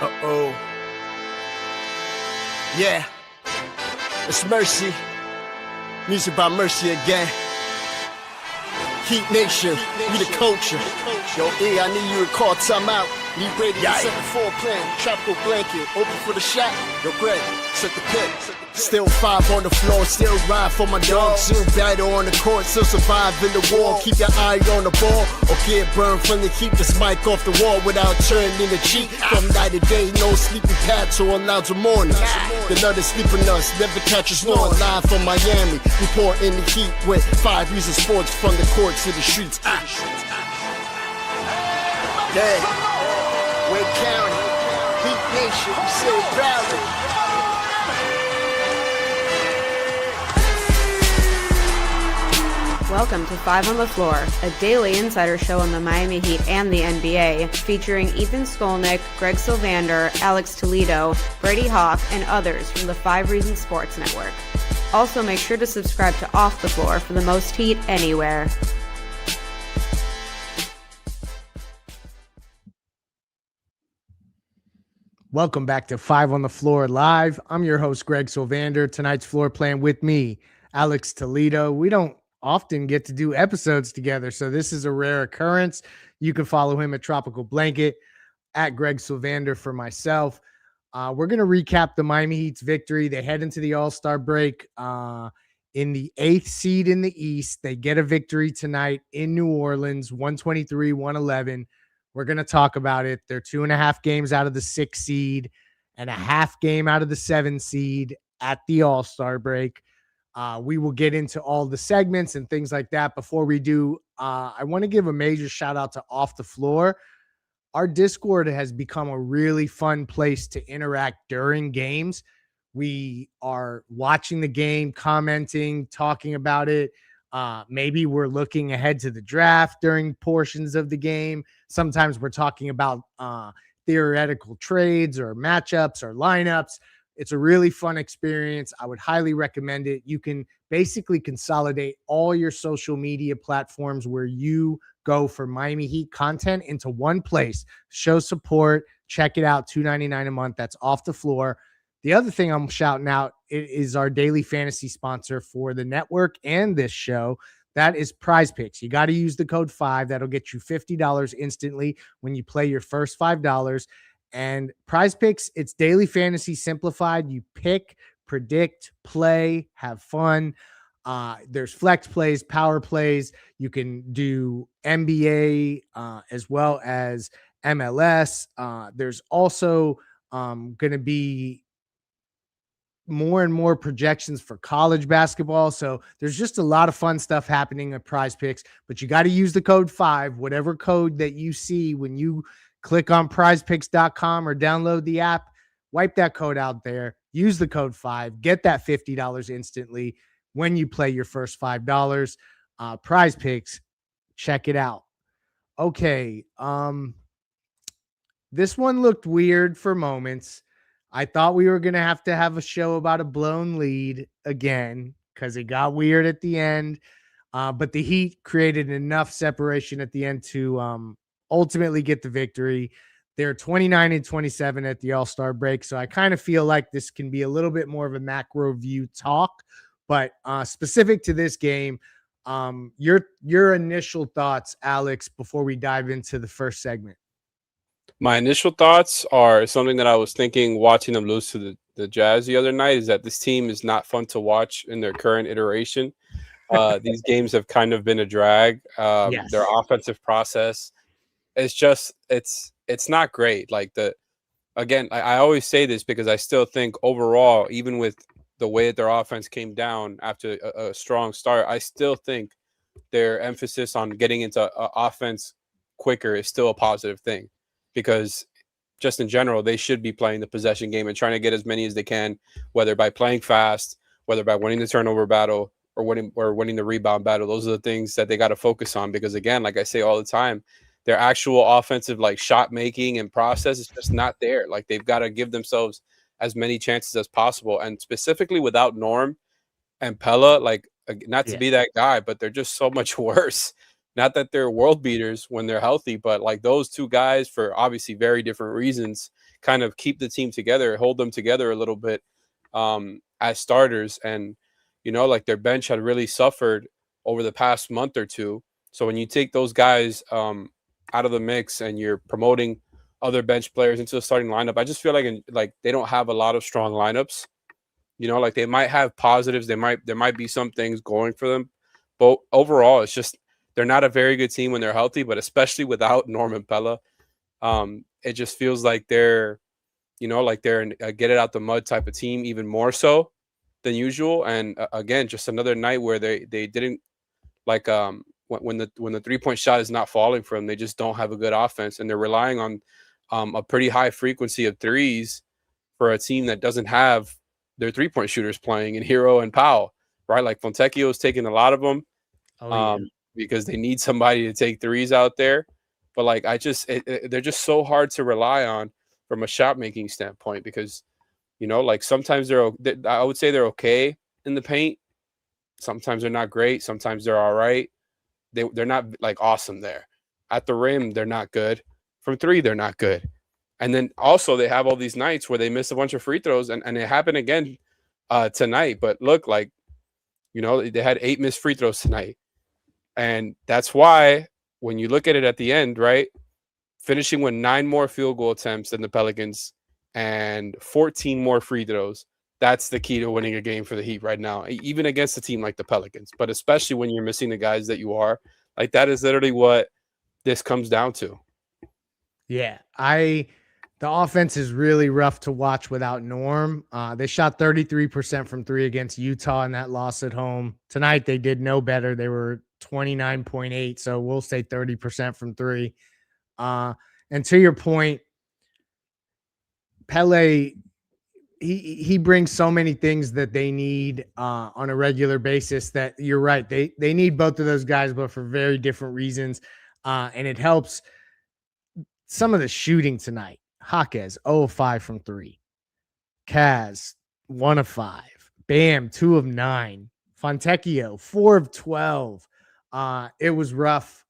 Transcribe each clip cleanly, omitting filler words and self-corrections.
Uh-oh. Yeah. It's Mercy. Music by Mercy again. Heat Nation. We the culture. Yo, E, I need you to call timeout. Need Brady to set the floor plan. Tropical blanket. Open for the shot. Yo, Greg, set the pick. Still 5 on the floor, still ride for my dog. Still battle on the court, still survive in the war. Keep your eye on the ball, or get burned from the keep this mic off the wall without turning the cheek. From night to day, no sleeping paths or allowed to morning. The nut is sleeping us, never catch us snoring. Live from Miami, report in the heat with 5 reasons sports from the court to the streets. Yeah, Wake County, Heat Nation, we say it proudly. Welcome to 5 on the Floor, a daily insider show on the Miami Heat and the NBA, featuring Ethan Skolnick, Greg Sylvander, Alex Toledo, Brady Hawk, and others from the 5 Reasons Sports Network. Also, make sure to subscribe to Off the Floor for the most heat anywhere. Welcome back to 5 on the Floor Live. I'm your host, Greg Sylvander. Tonight's floor plan with me, Alex Toledo. We don't often get to do episodes together, so this is a rare occurrence. You can follow him at Tropical Blanket, at Greg Sylvander for myself. We're going to recap the Miami Heat's victory. They head into the All-Star break in the 8th seed in the East. They get a victory tonight in New Orleans, 123-111. We're going to talk about it. They're 2.5 games out of the 6th seed and a half game out of the 7th seed at the All-Star break. We will get into all the segments and things like that. Before we do, I want to give a major shout out to Off the Floor. Our Discord has become a really fun place to interact during games. We are watching the game, commenting, talking about it. Maybe we're looking ahead to the draft during portions of the game. Sometimes we're talking about theoretical trades or matchups or lineups. It's a really fun experience. I would highly recommend it. You can basically consolidate all your social media platforms where you go for Miami Heat content into one place. Show support. Check it out. $2.99 a month. That's Off the Floor. The other thing I'm shouting out is our daily fantasy sponsor for the network and this show. That is Prize Picks. You got to use the code 5. That'll get you $50 instantly when you play your first $5. And Prize Picks, it's daily fantasy simplified. You pick, predict, play, have fun. There's flex plays, power plays. You can do NBA as well as MLS. There's also going to be more and more projections for college basketball. So there's just a lot of fun stuff happening at Prize Picks, but you got to use the code 5, whatever code that you see when you click on prizepicks.com or download the app. Wipe that code out there. Use the code 5. Get that $50 instantly when you play your first $5. Prize Picks, check it out. Okay. This one looked weird for moments. I thought we were going to have a show about a blown lead again because it got weird at the end. But the Heat created enough separation at the end to ultimately get the victory. They're 29-27 at the All-Star break. So I kind of feel like this can be a little bit more of a macro view talk. But specific to this game, your initial thoughts, Alex, before we dive into the first segment. My initial thoughts are something that I was thinking watching them lose to the Jazz the other night is that this team is not fun to watch in their current iteration. These games have kind of been a drag. Yes. Their offensive process, it's not great. Like I always say this because I still think overall, even with the way that their offense came down after a strong start, I still think their emphasis on getting into offense quicker is still a positive thing. Because just in general, they should be playing the possession game and trying to get as many as they can, whether by playing fast, whether by winning the turnover battle or winning the rebound battle. Those are the things that they got to focus on because, again, like I say all the time, their actual offensive shot making and process is just not there. Like they've got to give themselves as many chances as possible. And specifically without Norm and Pella, not to be that guy, but they're just so much worse. not that they're world beaters when they're healthy, but like those two guys, for obviously very different reasons, kind of keep the team together, hold them together a little bit as starters. And, like their bench had really suffered over the past month or two. So when you take those guys out of the mix and you're promoting other bench players into the starting lineup, I just feel like they don't have a lot of strong lineups. Like they might have positives, there might be some things going for them, but overall, it's just they're not a very good team when they're healthy. But especially without Norman Pella, it just feels like they're, like they're a get it out the mud type of team, even more so than usual. And again, just another night where they didn't like when the 3-point shot is not falling for them, they just don't have a good offense, and they're relying on a pretty high frequency of threes for a team that doesn't have their 3-point shooters playing in Hero and Powell, right? Like Fontecchio is taking a lot of them because they need somebody to take threes out there. But like they're just so hard to rely on from a shot making standpoint because, like sometimes I would say they're okay in the paint. Sometimes they're not great. Sometimes they're all right. They're not like awesome there. At the rim, they're not good. From three, they're not good. And then also they have all these nights where they miss a bunch of free throws, and it happened again tonight. But look, like, they had 8 missed free throws tonight. And that's why when you look at it at the end, right, finishing with 9 more field goal attempts than the Pelicans and 14 more free throws, that's the key to winning a game for the Heat right now, even against a team like the Pelicans. But especially when you're missing the guys that you are, like that is literally what this comes down to. Yeah, the offense is really rough to watch without Norm. They shot 33% from 3 against Utah in that loss at home. Tonight, they did no better. They were 29.8, so we'll say 30% from 3. And to your point, Pele, he brings so many things that they need on a regular basis that you're right. They need both of those guys, but for very different reasons. And it helps some of the shooting tonight. Jaquez, 0 of 5 from 3. Kaz, 1 of 5. Bam, 2 of 9. Fontecchio, 4 of 12. It was rough.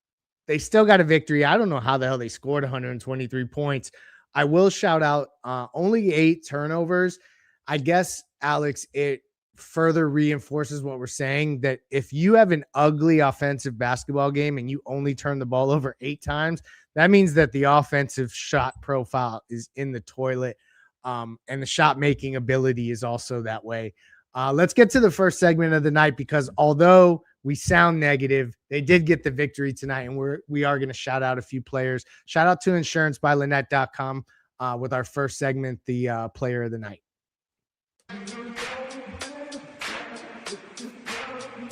They still got a victory. I don't know how the hell they scored 123 points. I will shout out only 8 turnovers. I guess, Alex, it further reinforces what we're saying, that if you have an ugly offensive basketball game and you only turn the ball over 8 times, that means that the offensive shot profile is in the toilet, and the shot making ability is also that way. Let's get to the first segment of the night, because although we sound negative, they did get the victory tonight, and we are going to shout out a few players. Shout out to insurancebylinnette.com with our first segment, the player of the night.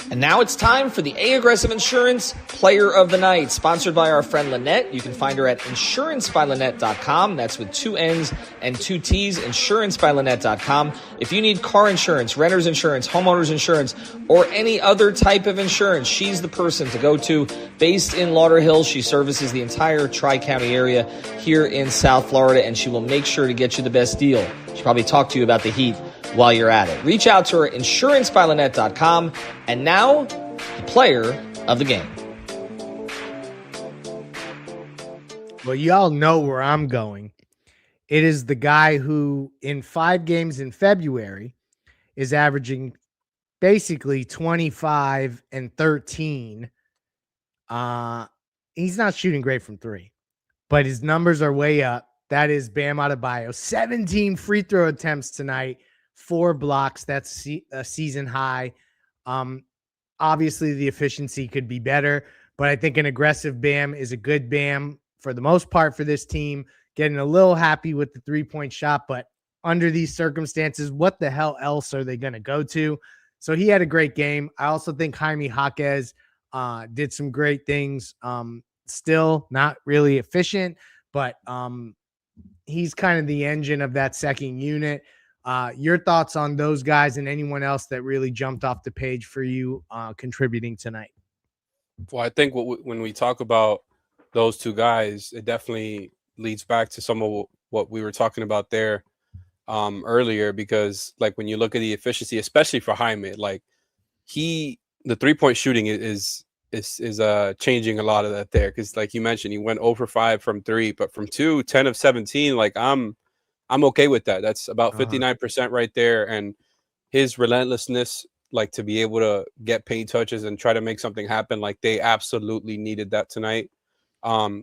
And now it's time for the A-Aggressive Insurance Player of the Night, sponsored by our friend Lynette. You can find her at insurancebylinnette.com. That's with 2 N's and 2 T's, insurancebylinnette.com. If you need car insurance, renter's insurance, homeowner's insurance, or any other type of insurance, she's the person to go to. Based in Lauderhill, she services the entire Tri-County area here in South Florida, and she will make sure to get you the best deal. She'll probably talk to you about the Heat while you're at it. Reach out to her, insurancebylinnette.com. And now, the player of the game. Well, y'all know where I'm going. It is the guy who, in 5 games in February, is averaging basically 25 and 13. He's not shooting great from 3, but his numbers are way up. That is Bam Adebayo. 17 free throw attempts tonight, 4 blocks. That's a season high. Obviously the efficiency could be better, but I think an aggressive Bam is a good Bam for the most part for this team. Getting a little happy with the 3-point shot, but under these circumstances, what the hell else are they going to go to? So he had a great game. I also think Jaime Jaquez did some great things. Still not really efficient, but he's kind of the engine of that second unit. Your thoughts on those guys and anyone else that really jumped off the page for you contributing tonight? Well, I think when we talk about those two guys, it definitely leads back to some of what we were talking about there earlier, because like when you look at the efficiency, especially for Jaime, like the 3-point shooting is is changing a lot of that there, because like you mentioned, he went 0 for 5 from 3, but from 2, 10 of 17. Like I'm okay with that. That's about 59% right there. And his relentlessness, like to be able to get paint touches and try to make something happen, like they absolutely needed that tonight.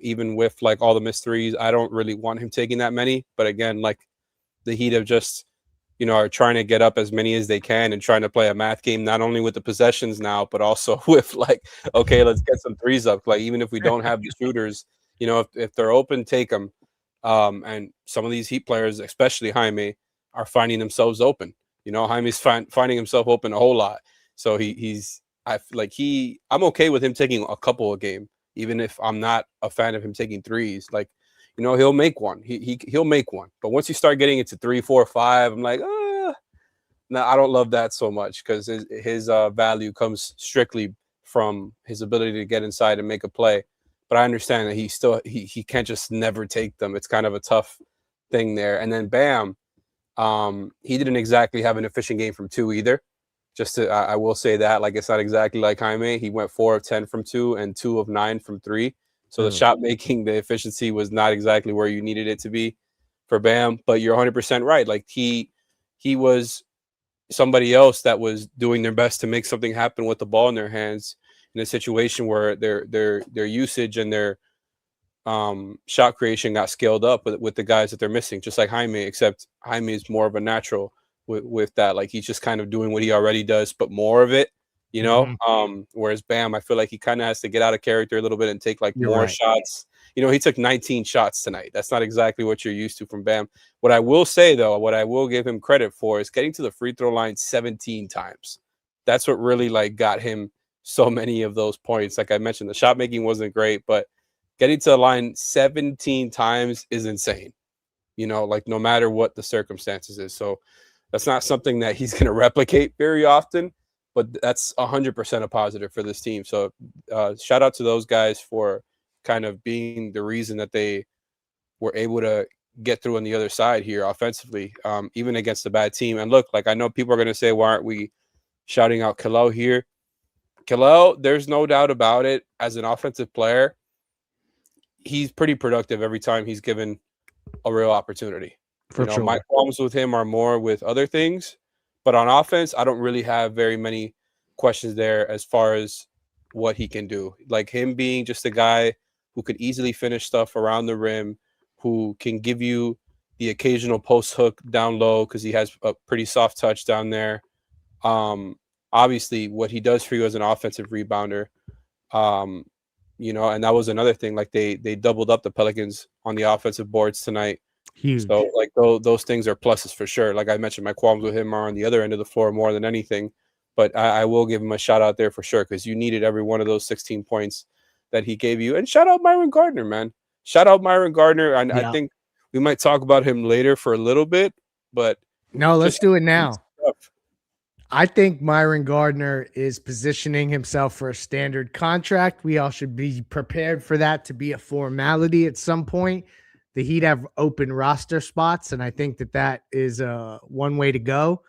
Even with like all the missed threes, I don't really want him taking that many. But again, like the Heat have just, are trying to get up as many as they can and trying to play a math game, not only with the possessions now, but also with like, okay, let's get some threes up. Like even if we don't have the shooters, if they're open, take them. And some of these Heat players, especially Jaime, are finding themselves open. Jaime's finding himself open a whole lot. So I'm okay with him taking a couple a game, even if I'm not a fan of him taking threes. Like, he'll make one. He'll make one. But once you start getting into 3, 4, 5, I'm like, no, I don't love that so much, because his value comes strictly from his ability to get inside and make a play. But I understand that he can't just never take them. It's kind of a tough thing there. And then Bam, he didn't exactly have an efficient game from 2 either. I will say that, like, it's not exactly like Jaime. He went 4 of 10 from 2 and 2 of 9 from 3. So the shot making, the efficiency was not exactly where you needed it to be for Bam. But you're 100% right. Like he was somebody else that was doing their best to make something happen with the ball in their hands in a situation where their usage and their shot creation got scaled up with the guys that they're missing, just like Jaime, except Jaime is more of a natural with that. Like he's just kind of doing what he already does, but more of it, whereas Bam, I feel like he kind of has to get out of character a little bit and take like more shots. He took 19 shots tonight. That's not exactly what you're used to from Bam. What I will say, though, what I will give him credit for is getting to the free throw line 17 times. That's what really like got him so many of those points. Like I mentioned, the shot making wasn't great, but getting to the line 17 times is insane. Like no matter what the circumstances is. So that's not something that he's going to replicate very often, but that's 100% a positive for this team. So shout out to those guys for kind of being the reason that they were able to get through on the other side here offensively, even against a bad team. And look, like I know people are going to say, why aren't we shouting out Kalel here? Kalel, there's no doubt about it. As an offensive player, he's pretty productive every time he's given a real opportunity. For sure. My problems with him are more with other things, but on offense, I don't really have very many questions there as far as what he can do. Like him being just a guy who could easily finish stuff around the rim, who can give you the occasional post hook down low because he has a pretty soft touch down there. Obviously, what he does for you as an offensive rebounder, and that was another thing. Like they doubled up the Pelicans on the offensive boards tonight. Huge. So like those things are pluses for sure. Like I mentioned, my qualms with him are on the other end of the floor more than anything. But I will give him a shout out there for sure, because you needed every one of those 16 points that he gave you. And shout out Myron Gardner, man. Shout out Myron Gardner. And I think we might talk about him later for a little bit, but no, let's do it now. I think Myron Gardner is positioning himself for a standard contract. We all should be prepared for that to be a formality at some point. The Heat have open roster spots, and I think that is one way to go.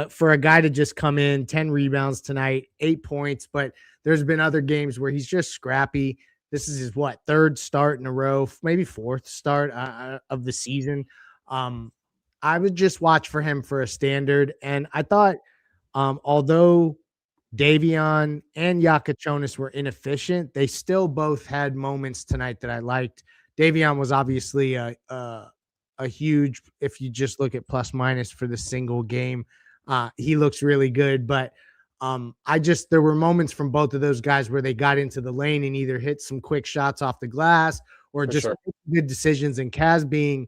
For a guy to just come in, 10 rebounds tonight, 8 points, but there's been other games where he's just scrappy. This is his, third start in a row, maybe fourth start of the season. I would just watch for him for a standard. And I thought, although Davion and Jaquez were inefficient, they still both had moments tonight that I liked. Davion was obviously a huge, if you just look at plus minus for the single game, he looks really good. But there were moments from both of those guys where they got into the lane and either hit some quick shots off the glass or just good decisions. And Kaz being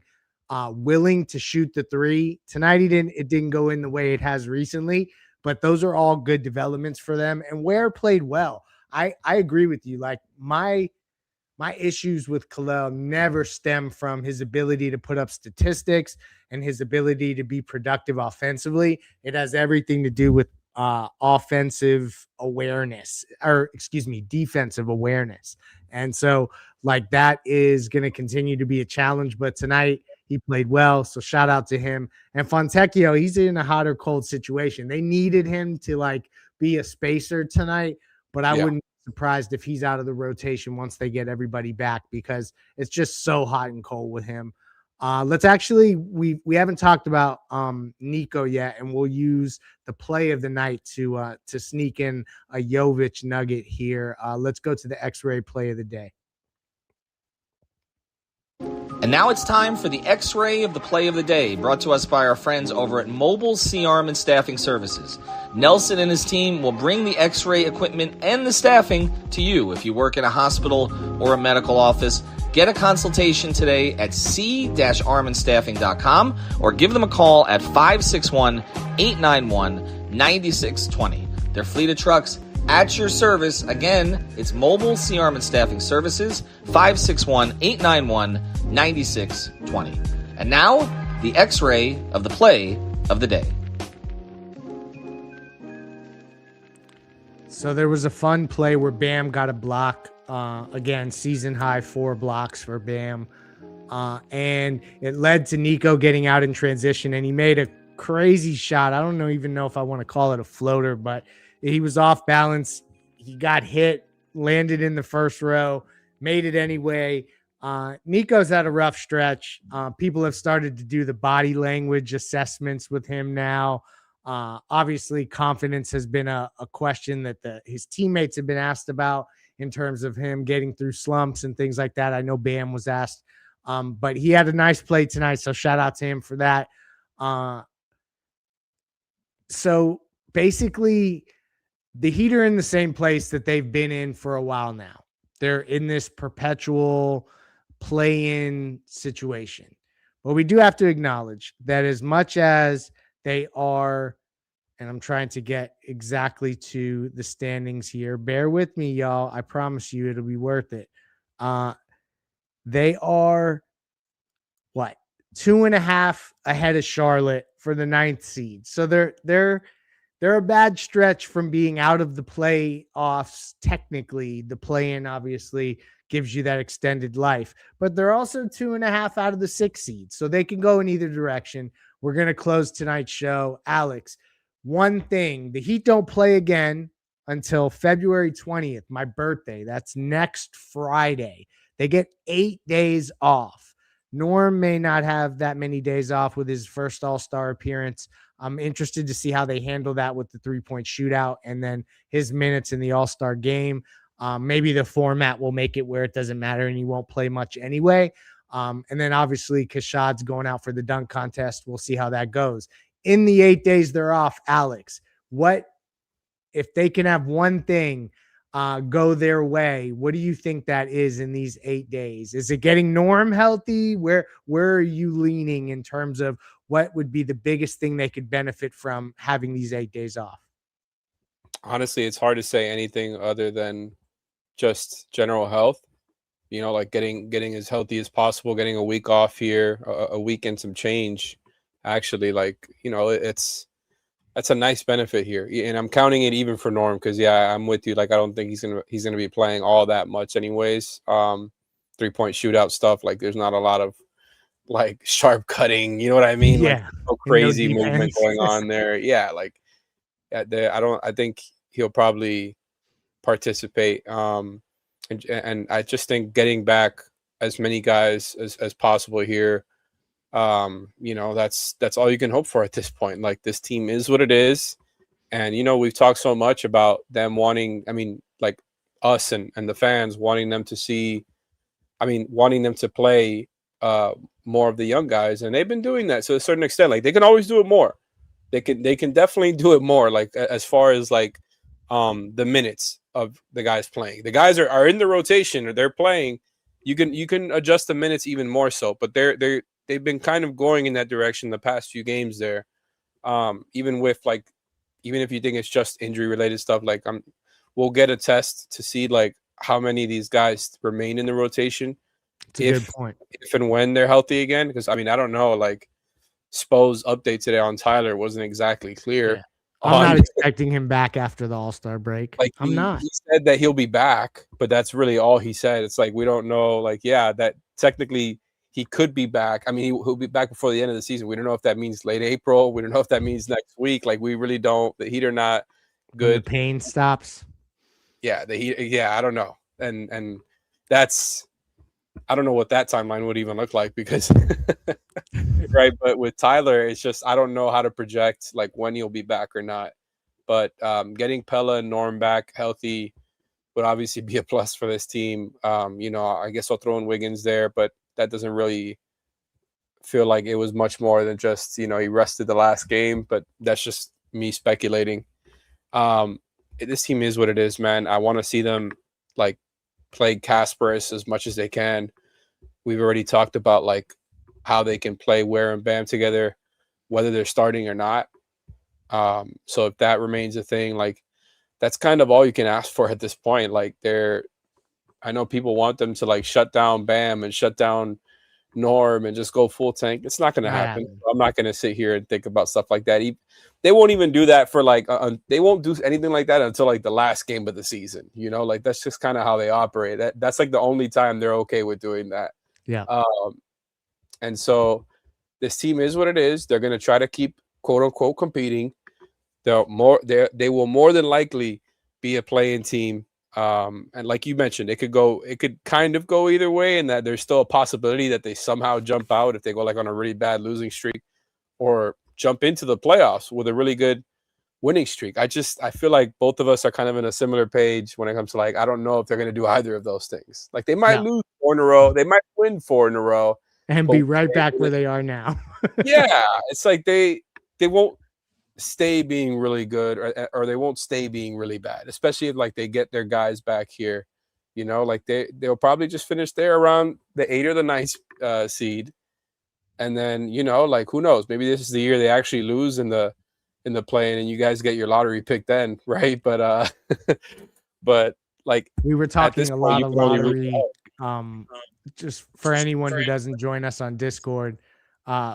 willing to shoot the three tonight, it didn't go in the way it has recently, but those are all good developments for them. And Ware played well. I agree with you. Like my issues with Kalel never stem from his ability to put up statistics and his ability to be productive offensively. It has everything to do with defensive awareness. And so like that is going to continue to be a challenge, but tonight he played well. So shout out to him. And Fontecchio, he's in a hot or cold situation. They needed him to like be a spacer tonight, but I wouldn't be surprised if he's out of the rotation once they get everybody back, because it's just so hot and cold with him. Let's actually, we haven't talked about Nico yet, and we'll use the play of the night to sneak in a Jovic nugget here. Let's go to the X-ray play of the day. And now it's time for the X-ray of the play of the day, brought to us by our friends over at Mobile C-Arm and Staffing Services. Nelson and his team will bring the X-ray equipment and the staffing to you. If you work in a hospital or a medical office, get a consultation today at c-armandstaffing.com or give them a call at 561-891-9620. Their fleet of trucks at your service. Again, it's Mobile C-Arm and Staffing Services, 561-891-9620. And now, the X-ray of the play of the day. So there was a fun play where Bam got a block. Again, season high 4 blocks for Bam. And it led to Nico getting out in transition, and he made a crazy shot. I don't even know if I want to call it a floater, but he was off balance. He got hit, landed in the first row, made it anyway. Nico's had a rough stretch. People have started to do the body language assessments with him now. Obviously, confidence has been a question that his teammates have been asked about in terms of him getting through slumps and things like that. I know Bam was asked, but he had a nice play tonight, so shout out to him for that. So basically, the Heat are in the same place that they've been in for a while now. They're in this perpetual play-in situation. But we do have to acknowledge that as much as they are, and I'm trying to get exactly to the standings here. Bear with me, y'all. I promise you it'll be worth it. They are, 2.5 ahead of Charlotte for the 9th seed. So they're a bad stretch from being out of the playoffs. Technically, the play-in obviously gives you that extended life, but they're also 2.5 out of the 6th seed. So they can go in either direction. We're going to close tonight's show. Alex, one thing, the Heat don't play again until February 20th, my birthday. That's next Friday. They get 8 days off. Norm may not have that many days off with his first All-Star appearance. I'm interested to see how they handle that with the 3-point shootout and then his minutes in the All-Star game. Maybe the format will make it where it doesn't matter and he won't play much anyway. And then obviously Kashad's going out for the dunk contest. We'll see how that goes. In the 8 days they're off, Alex, what if they can have one thing go their way? What do you think that is in these 8 days? Is it getting Norm healthy? Where are you leaning in terms of what would be the biggest thing they could benefit from having these 8 days off? Honestly, it's hard to say anything other than just general health. You know, like getting as healthy as possible, getting a week off here, a week and some change. Actually, like, you know, that's a nice benefit here, and I'm counting it even for Norm because I'm with you. Like, I don't think he's gonna be playing all that much anyways. 3-point shootout stuff, like there's not a lot of like sharp cutting, you know what I mean? Yeah, like no crazy movement going on there. I think he'll probably participate. And I just think getting back as many guys as possible here. You know, that's all you can hope for at this point. Like, this team is what it is. And, you know, we've talked so much about them wanting, I mean, like us and the fans wanting them to play more of the young guys. And they've been doing that to a certain extent. Like, they can always do it more. They can definitely do it more. Like, as far as like the minutes of the guys playing, the guys are in the rotation or they're playing. You can adjust the minutes even more so, but they've been kind of going in that direction the past few games there. Even if you think it's just injury related stuff, like we'll get a test to see like how many of these guys remain in the rotation. It's a good point. If and when they're healthy again, because I mean, I don't know, like Spo's update today on Tyler wasn't exactly clear. Yeah. I'm not expecting him back after the All-Star break. Like, I'm not. He said that he'll be back, but that's really all he said. It's like, we don't know, like, that technically he could be back. I mean, he'll be back before the end of the season. We don't know if that means late April. We don't know if that means next week. Like, we really don't. The Heat are not good. When the pain stops. Yeah, I don't know. And that's, I don't know what that timeline would even look like because right, but with Tyler, it's just I don't know how to project like when he'll be back or not. But getting Pella and Norm back healthy would obviously be a plus for this team. I guess I'll throw in Wiggins there, but that doesn't really feel like it was much more than just, he rested the last game, but that's just me speculating. This team is what it is, man. I want to see them like play Kasparis as much as they can. We've already talked about like how they can play Ware and Bam together, whether they're starting or not. So if that remains a thing, like that's kind of all you can ask for at this point. Like I know people want them to like shut down Bam and shut down Norm and just go full tank. It's not going to happen. I'm not going to sit here and think about stuff like that. They won't even do that for like, they won't do anything like that until like the last game of the season. Like that's just kind of how they operate. That's like the only time they're okay with doing that. Yeah. And so this team is what it is. They're going to try to keep quote unquote competing. They will more than likely be a play-in team. And like you mentioned, it could kind of go either way, and that there's still a possibility that they somehow jump out if they go like on a really bad losing streak, or jump into the playoffs with a really good winning streak. I feel like both of us are kind of in a similar page when it comes to like, I don't know if they're going to do either of those things. Like they might lose 4 in a row, they might win 4 in a row, and be right back where they are now. Yeah, it's like they won't stay being really good, or they won't stay being really bad, especially if like they get their guys back here. Like they'll probably just finish there around the 8 or the 9th seed, and then like who knows, maybe this is the year they actually lose in the play-in and you guys get your lottery pick then, right? But but like we were talking a lot of lottery. Just for anyone who doesn't join us on Discord,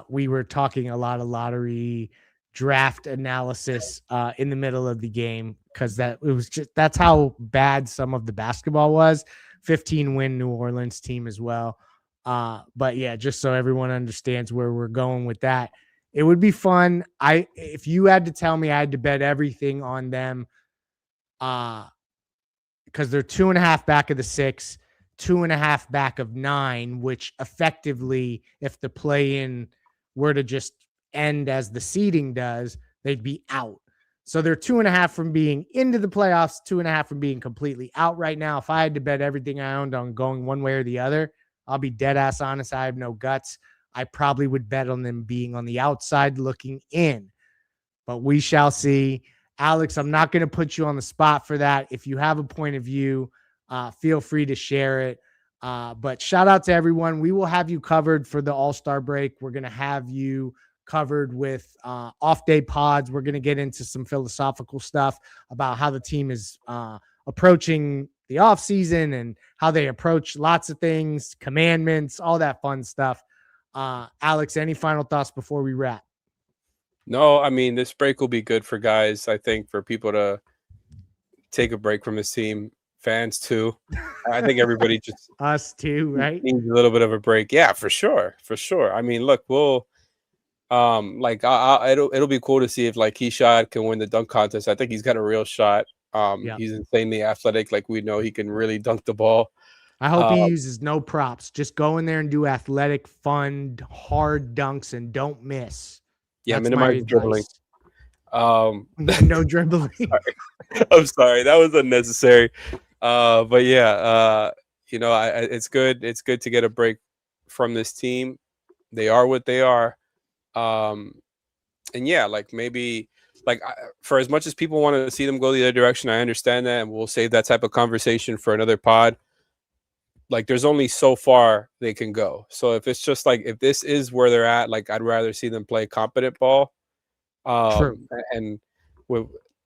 we were talking a lot of lottery draft analysis in the middle of the game, because that's how bad some of the basketball was. 15-win New Orleans team as well. But yeah, just so everyone understands where we're going with that, it would be fun. If you had to tell me I had to bet everything on them, because they're 2.5 back of the 6, 2.5 back of 9, which effectively, if the play-in were to just end as the seeding does, they'd be out. So they're 2.5 from being into the playoffs, 2.5 from being completely out right now. If I had to bet everything I owned on going one way or the other, I'll be dead ass honest. I have no guts. I probably would bet on them being on the outside looking in, but we shall see. Alex, I'm not going to put you on the spot for that. If you have a point of view, feel free to share it. But shout out to everyone. We will have you covered for the All-Star break. We're going to have you covered with off-day pods. We're going to get into some philosophical stuff about how the team is approaching the offseason and how they approach lots of things, commandments, all that fun stuff. Alex, any final thoughts before we wrap? No, I mean, this break will be good for guys. I think for people to take a break from this team, fans too. I think everybody just us too, right? Needs a little bit of a break. Yeah, for sure. I mean, look, we'll it'll be cool to see if like Keshad can win the dunk contest. I think he's got a real shot. He's insanely athletic. Like we know he can really dunk the ball. I hope he uses no props. Just go in there and do athletic, fun, hard dunks and don't miss. Yeah, minimize dribbling. No dribbling. I'm sorry. That was unnecessary. But yeah, it's good. It's good to get a break from this team. They are what they are. And yeah, like maybe for as much as people want to see them go the other direction, I understand that, and we'll save that type of conversation for another pod. Like there's only so far they can go. So if it's just like, if this is where they're at, like I'd rather see them play competent ball. True. And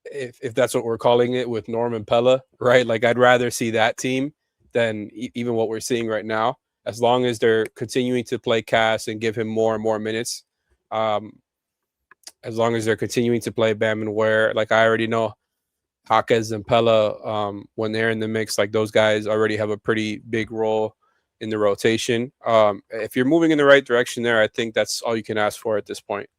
if that's what we're calling it with Norm and Pella, right? Like I'd rather see that team than even what we're seeing right now, as long as they're continuing to play Cass and give him more and more minutes. As long as they're continuing to play Bam and Ware, like I already know Jaquez and Pella, when they're in the mix, like those guys already have a pretty big role in the rotation. If you're moving in the right direction there, I think that's all you can ask for at this point.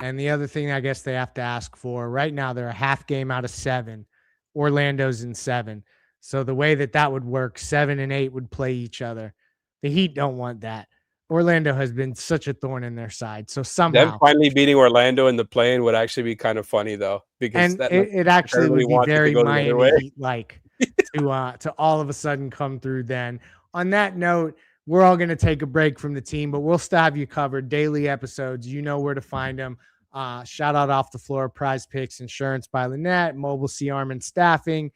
And the other thing I guess they have to ask for right now, they're a half game out of 7. Orlando's in 7. So the way that would work, 7 and 8 would play each other. The Heat don't want that. Orlando has been such a thorn in their side. So Them somehow, finally beating Orlando in the play-in would actually be kind of funny though, because and that it actually everybody would be wants it to very go the other Miami way. Heat like to all of a sudden come through then. On that note, we're all going to take a break from the team, but we'll still have you covered. Daily episodes, you know where to find them. Shout out Off the Floor, Prize Picks, Insurance by Lynette, Mobile C Arm and Staffing.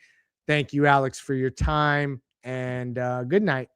Thank you, Alex, for your time, and good night.